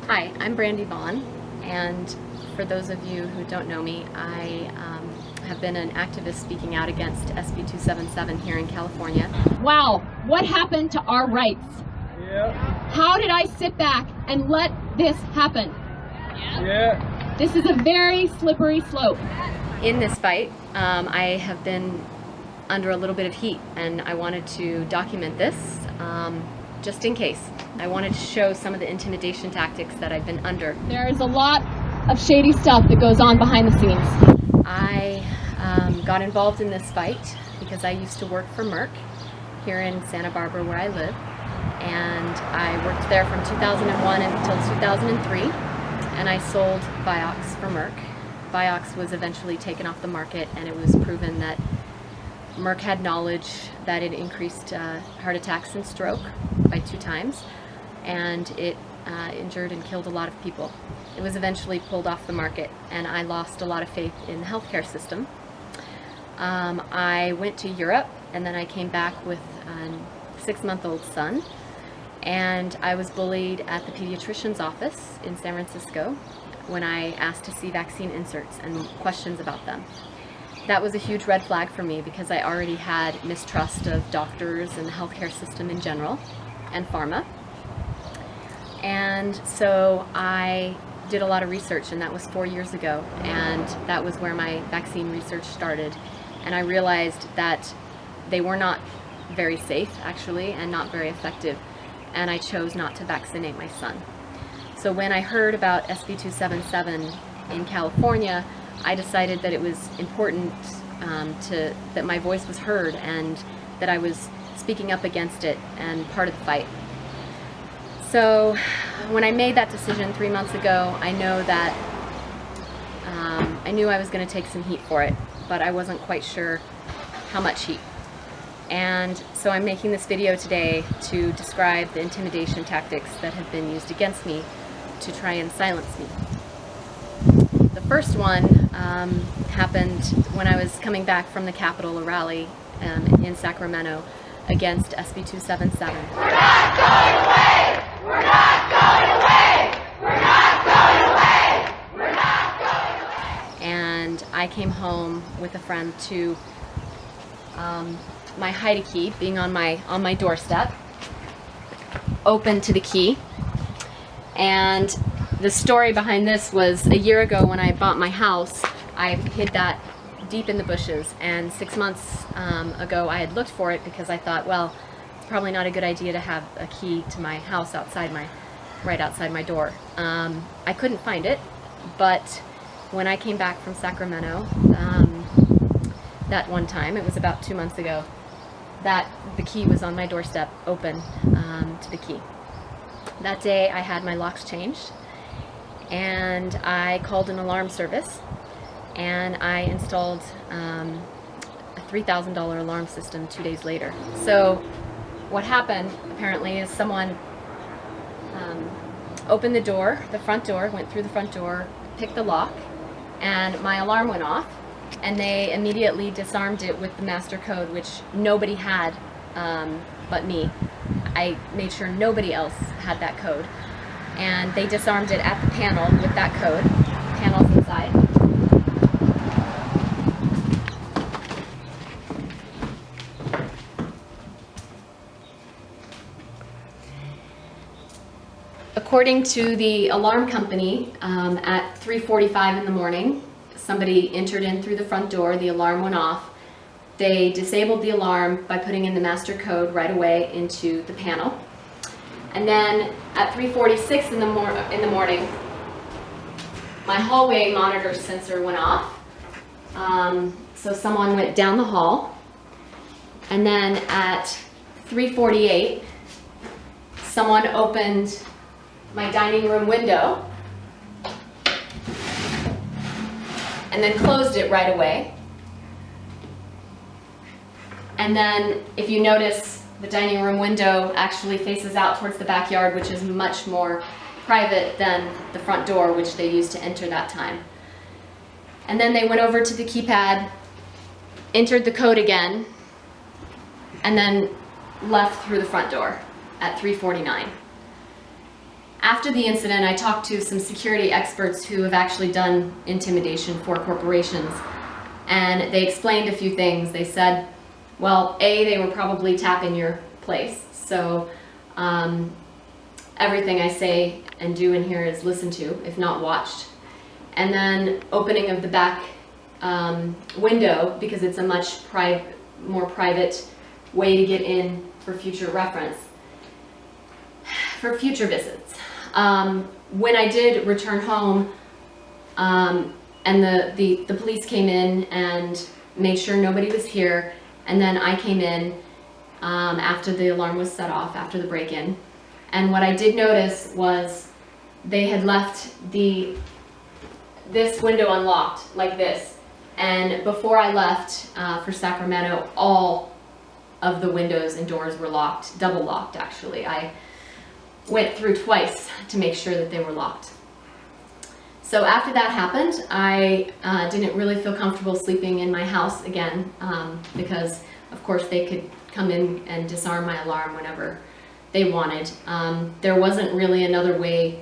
Hi, I'm Brandy Vaughn, and for those of you who don't know me, I have been an activist speaking out against SB 277 here in California. Wow, what happened to our rights? Yeah. How did I sit back and let this happen? Yeah. This is a very slippery slope. In this fight, I have been under a little bit of heat, and I wanted to document this just in case. I wanted to show some of the intimidation tactics that I've been under. There is a lot of shady stuff that goes on behind the scenes. I got involved in this fight because I used to work for Merck here in Santa Barbara where I live, and I worked there from 2001 until 2003, and I sold Vioxx for Merck. Vioxx was eventually taken off the market, and it was proven that Merck had knowledge that it increased heart attacks and stroke by 2 times, and it injured and killed a lot of people. It was eventually pulled off the market, and I lost a lot of faith in the healthcare system. I went to Europe, and then I came back with a 6-month-old son, and I was bullied at the pediatrician's office in San Francisco when I asked to see vaccine inserts and questions about them. That was a huge red flag for me because I already had mistrust of doctors and the healthcare system in general and pharma. And so I did a lot of research, and that was 4 years ago, and that was where my vaccine research started. And I realized that they were not very safe, actually, and not very effective, and I chose not to vaccinate my son. So when I heard about SB 277 in California, I decided that it was important that my voice was heard and that I was speaking up against it and part of the fight. So when I made that decision 3 months ago, I know that I knew I was going to take some heat for it, but I wasn't quite sure how much heat. And so I'm making this video today to describe the intimidation tactics that have been used against me to try and silence me. The first one happened when I was coming back from the Capitol, a rally in Sacramento against SB 277. We're not going away! We're not going away! We're not going away! We're not going away! And I came home with a friend to my hide key being on my doorstep, open to the key. And the story behind this was a year ago when I bought my house, I hid that deep in the bushes, and 6 months ago I had looked for it because I thought, well, it's probably not a good idea to have a key to my house right outside my door. I couldn't find it, but when I came back from Sacramento that one time, it was about 2 months ago, that the key was on my doorstep, open to the key. That day I had my locks changed, and I called an alarm service, and I installed a $3,000 alarm system 2 days later. So what happened apparently is someone opened the door, the front door, went through the front door, picked the lock, and my alarm went off, and they immediately disarmed it with the master code, which nobody had but me. I made sure nobody else had that code, and they disarmed it at the panel with that code. Panels inside. According to the alarm company, at 3:45 in the morning, somebody entered in through the front door, the alarm went off. They disabled the alarm by putting in the master code right away into the panel. And then at 3:46 in the morning, my hallway monitor sensor went off. So someone went down the hall. And then at 3:48, someone opened my dining room window and then closed it right away. And then if you notice, the dining room window actually faces out towards the backyard, which is much more private than the front door, which they used to enter that time. And then they went over to the keypad, entered the code again, and then left through the front door at 3:49. After the incident, I talked to some security experts who have actually done intimidation for corporations, and they explained a few things. They said, well, A, they were probably tapping your place, so everything I say and do in here is listened to, if not watched. And then opening of the back window, because it's a much more private way to get in for future reference, for future visits. When I did return home, and the police came in and made sure nobody was here, and then I came in after the alarm was set off, after the break-in. And what I did notice was they had left this window unlocked, like this. And before I left for Sacramento, all of the windows and doors were locked, double locked actually. I went through twice to make sure that they were locked. So after that happened, I didn't really feel comfortable sleeping in my house again, because of course they could come in and disarm my alarm whenever they wanted. There wasn't really another way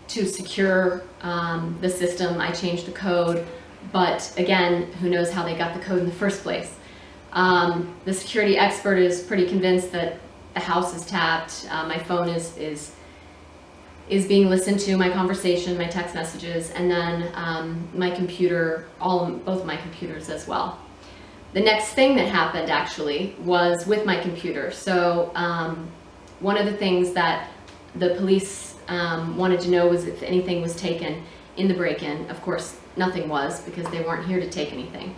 to secure the system. I changed the code, but again, who knows how they got the code in the first place. The security expert is pretty convinced that the house is tapped, my phone is being listened to, my conversation, my text messages, and then my computer, both of my computers as well. The next thing that happened actually was with my computer. So one of the things that the police wanted to know was if anything was taken in the break-in. Of course, nothing was, because they weren't here to take anything.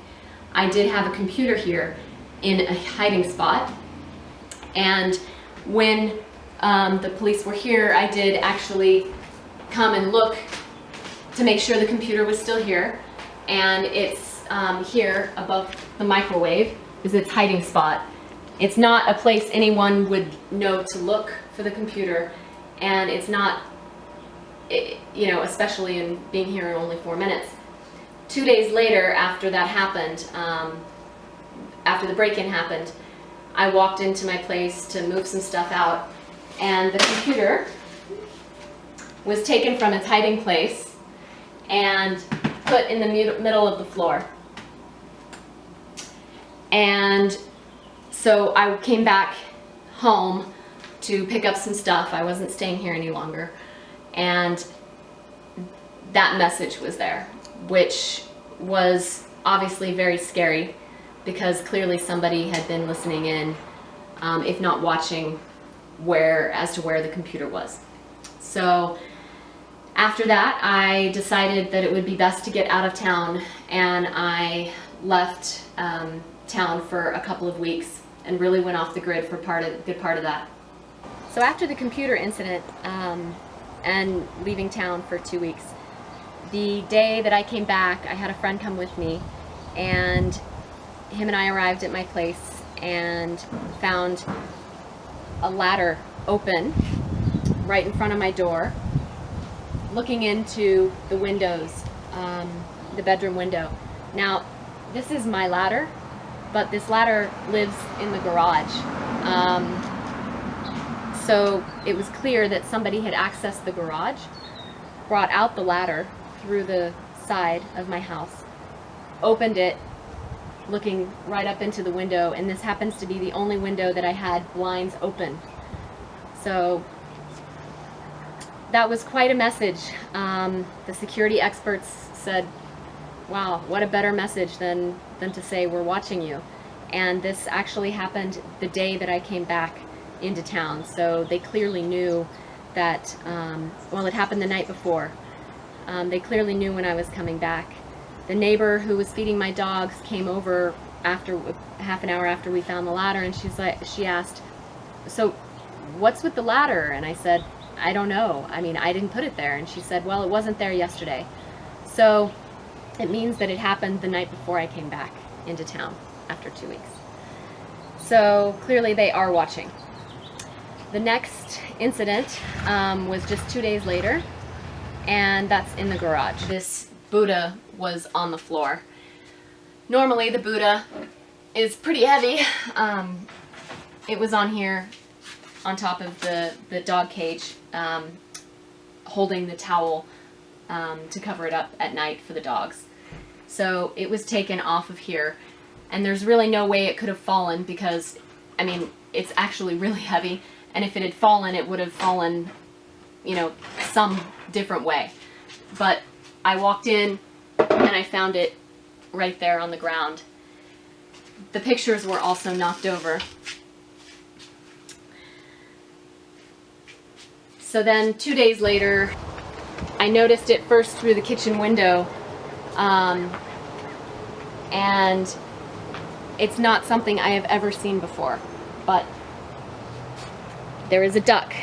I did have a computer here in a hiding spot, and when the police were here, I did actually come and look to make sure the computer was still here, and it's here above the microwave is its hiding spot. It's not a place anyone would know to look for the computer, and it's not, you know, especially in being here in only 4 minutes. 2 days later, after that happened, after the break-in happened, I walked into my place to move some stuff out, and the computer was taken from its hiding place and put in the middle of the floor. And so I came back home to pick up some stuff. I wasn't staying here any longer. And that message was there, which was obviously very scary, because clearly somebody had been listening in, if not watching, as to where the computer was. So after that, I decided that it would be best to get out of town, and I left town for a couple of weeks and really went off the grid for a good part of that. So after the computer incident and leaving town for 2 weeks, the day that I came back, I had a friend come with me, and him and I arrived at my place and found a ladder open right in front of my door, looking into the windows, the bedroom window. Now, this is my ladder, but this ladder lives in the garage. So it was clear that somebody had accessed the garage, brought out the ladder through the side of my house, opened it, looking right up into the window, and this happens to be the only window that I had blinds open. So that was quite a message. The security experts said, wow, what a better message than to say we're watching you. And this actually happened the day that I came back into town, so they clearly knew that, well, it happened the night before. They clearly knew when I was coming back. The neighbor who was feeding my dogs came over after half an hour after we found the ladder, and she asked, so what's with the ladder? And I said, I don't know. I mean, I didn't put it there. And she said, well, it wasn't there yesterday. So it means that it happened the night before I came back into town after 2 weeks. So clearly they are watching. The next incident was just 2 days later, and that's in the garage. This Buddha was on the floor. Normally the Buddha is pretty heavy. It was on here on top of the dog cage, holding the towel to cover it up at night for the dogs. So it was taken off of here, and there's really no way it could have fallen because, I mean, it's actually really heavy, and if it had fallen, it would have fallen, you know, some different way. But I walked in and I found it right there on the ground. The pictures were also knocked over. So then 2 days later, I noticed it first through the kitchen window, and it's not something I have ever seen before, but there is a duck.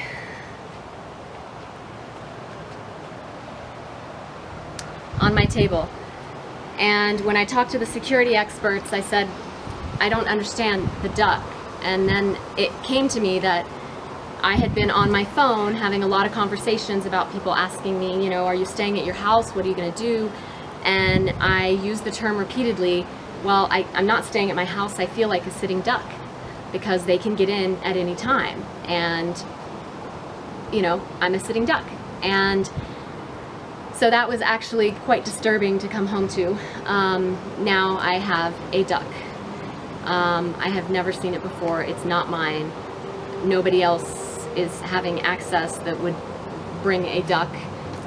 On my table. And when I talked to the security experts, I said, I don't understand the duck. And then it came to me that I had been on my phone having a lot of conversations about people asking me, you know, are you staying at your house? What are you going to do? And I used the term repeatedly, well, I'm not staying at my house. I feel like a sitting duck because they can get in at any time. And, you know, I'm a sitting duck. And so that was actually quite disturbing to come home to. Now I have a duck. I have never seen it before. It's not mine. Nobody else is having access that would bring a duck.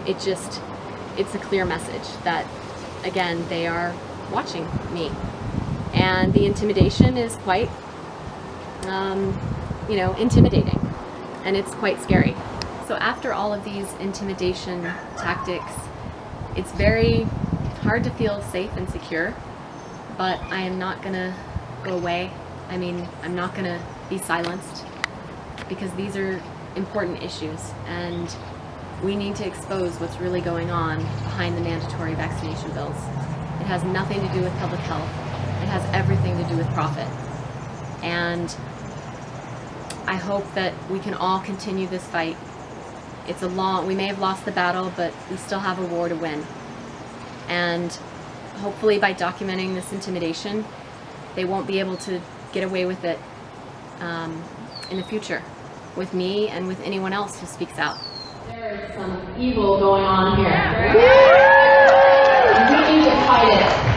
It's a clear message that, again, they are watching me. And the intimidation is quite, you know, intimidating. And it's quite scary. So after all of these intimidation tactics, it's very hard to feel safe and secure, but I am not gonna go away. I mean, I'm not gonna be silenced because these are important issues and we need to expose what's really going on behind the mandatory vaccination bills. It has nothing to do with public health. It has everything to do with profit. And I hope that we can all continue this fight. We may have lost the battle, but we still have a war to win. And hopefully by documenting this intimidation, they won't be able to get away with it in the future, with me and with anyone else who speaks out. There is some evil going on here. We need to fight it.